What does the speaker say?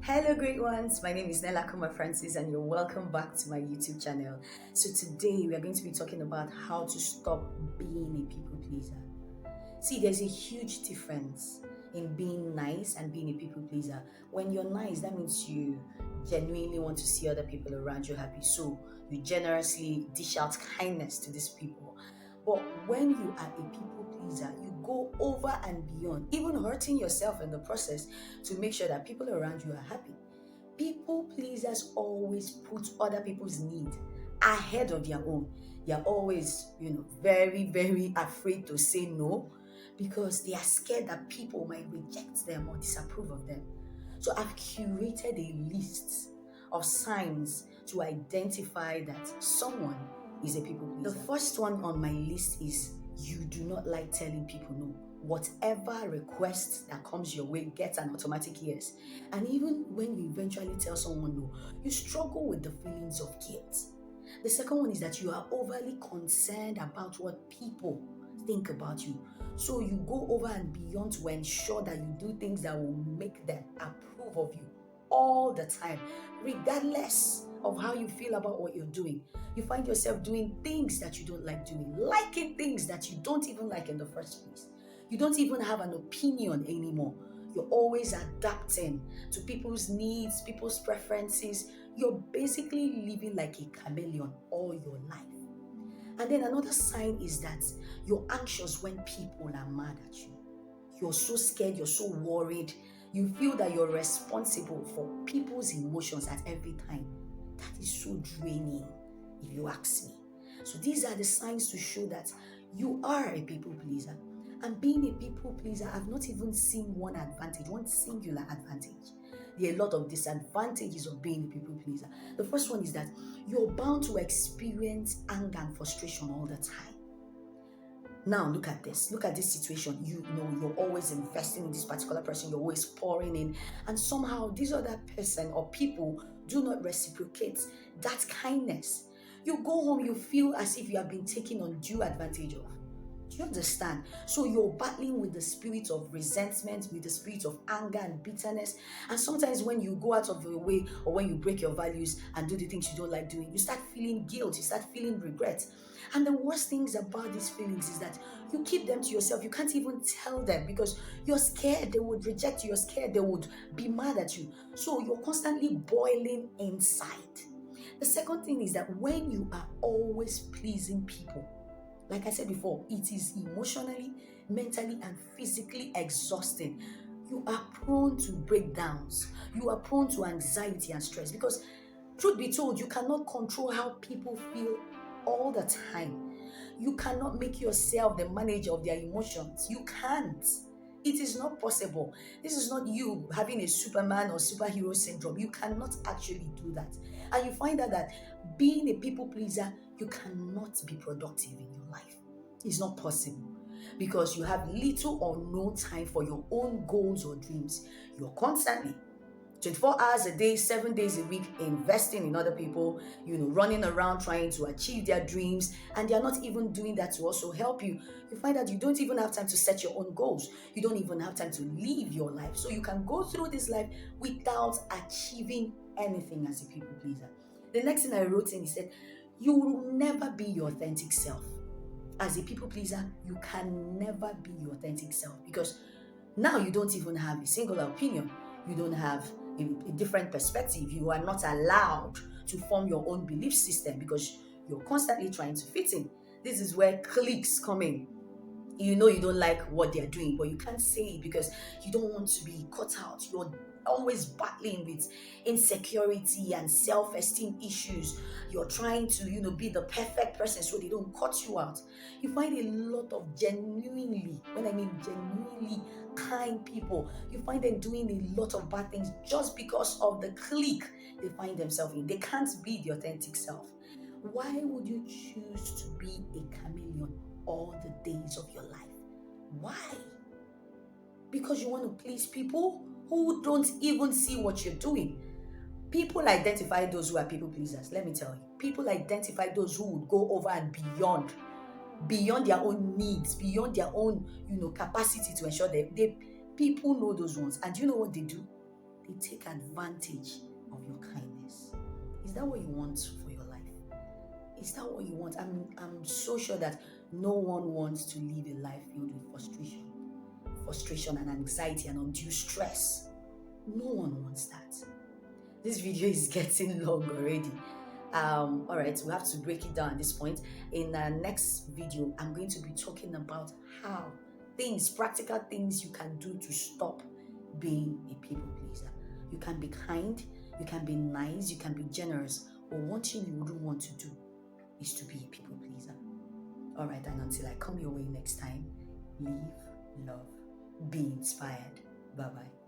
Hello, great ones. My name is Nella Kuma Francis, and you're welcome back to my YouTube channel. So, today we are going to be talking about how to stop being a people pleaser. See, there's a huge difference in being nice and being a people pleaser. When you're nice, that means you genuinely want to see other people around you happy. So, you generously dish out kindness to these people. But when you are a people pleaser, you go over and beyond, even hurting yourself in the process to make sure that people around you are happy. People pleasers always put other people's need ahead of their own. They are always, very, very afraid to say no because they are scared that people might reject them or disapprove of them. So I've curated a list of signs to identify that someone is a people pleaser. The first one on my list is you do not like telling people no. Whatever request that comes your way gets an automatic yes. And even when you eventually tell someone no, you struggle with the feelings of guilt. The second one is that you are overly concerned about what people think about you. So you go over and beyond to ensure that you do things that will make them approve of you all the time, regardless of how you feel about what you're doing. You find yourself doing things that you don't like doing, liking things that you don't even like in the first place. You don't even have an opinion anymore. You're always adapting to people's needs, people's preferences. You're basically living like a chameleon all your life. And then another sign is that you're anxious when people are mad at you. You're so scared, you're so worried. You feel that you're responsible for people's emotions at every time. That is so draining, if you ask me. So these are the signs to show that you are a people pleaser. And being a people pleaser, I've not even seen one advantage, one singular advantage. There are a lot of disadvantages of being a people pleaser. The first one is that you're bound to experience anger and frustration all the time. Now look at this. Look at this situation. You know you're always investing in this particular person. You're always pouring in, and somehow this other person or people do not reciprocate that kindness. You go home, you feel as if you have been taken undue advantage of. Do you understand? So you're battling with the spirit of resentment, with the spirit of anger and bitterness. And sometimes when you go out of your way or when you break your values and do the things you don't like doing, you start feeling guilt, you start feeling regret. And the worst things about these feelings is that you keep them to yourself. You can't even tell them because you're scared they would reject you. You're scared they would be mad at you. So you're constantly boiling inside. The second thing is that when you are always pleasing people, like I said before, it is emotionally, mentally, and physically exhausting. You are prone to breakdowns. You are prone to anxiety and stress because, truth be told, you cannot control how people feel all the time. You cannot make yourself the manager of their emotions. You can't. It is not possible. This is not you having a Superman or superhero syndrome. You cannot actually do that. And you find out that being a people pleaser, you cannot be productive in your life. It's not possible because you have little or no time for your own goals or dreams. You're constantly 24 hours a day, 7 days a week, investing in other people, running around trying to achieve their dreams, and they're not even doing that to also help you. You find that you don't even have time to set your own goals. You don't even have time to live your life. So you can go through this life without achieving anything as a people pleaser. The next thing I wrote in, he said, you will never be your authentic self. As a people pleaser, you can never be your authentic self because now you don't even have a single opinion. You don't have a different perspective. You are not allowed to form your own belief system because you're constantly trying to fit in. This is where cliques come in. You know you don't like what they're doing, but you can't say it because you don't want to be cut out. You're always battling with insecurity and self-esteem issues. You're trying to, be the perfect person so they don't cut you out. You find a lot of genuinely, when I mean genuinely kind people, you find them doing a lot of bad things just because of the clique they find themselves in. They can't be the authentic self. Why would you choose to be a chameleon all the days of your life? Why? Because you want to please people who don't even see what you're doing. People identify those who are people pleasers. Let me tell you, people identify those who would go over and beyond their own needs, beyond their own capacity to ensure that people know those ones. And you know what they do? they take advantage of your kindness. Is that what you want for your life? Is that what you want? I'm so sure that no one wants to live a life filled with frustration and anxiety and undue stress. No one wants that. This video is getting long already. All right, we have to break it down at this point. In the next video, I'm going to be talking about how practical things you can do to stop being a people pleaser. You can be kind, you can be nice, you can be generous, but one thing you wouldn't want to do is to be a people pleaser. All right, and until I come your way next time, live, love, be inspired. Bye bye.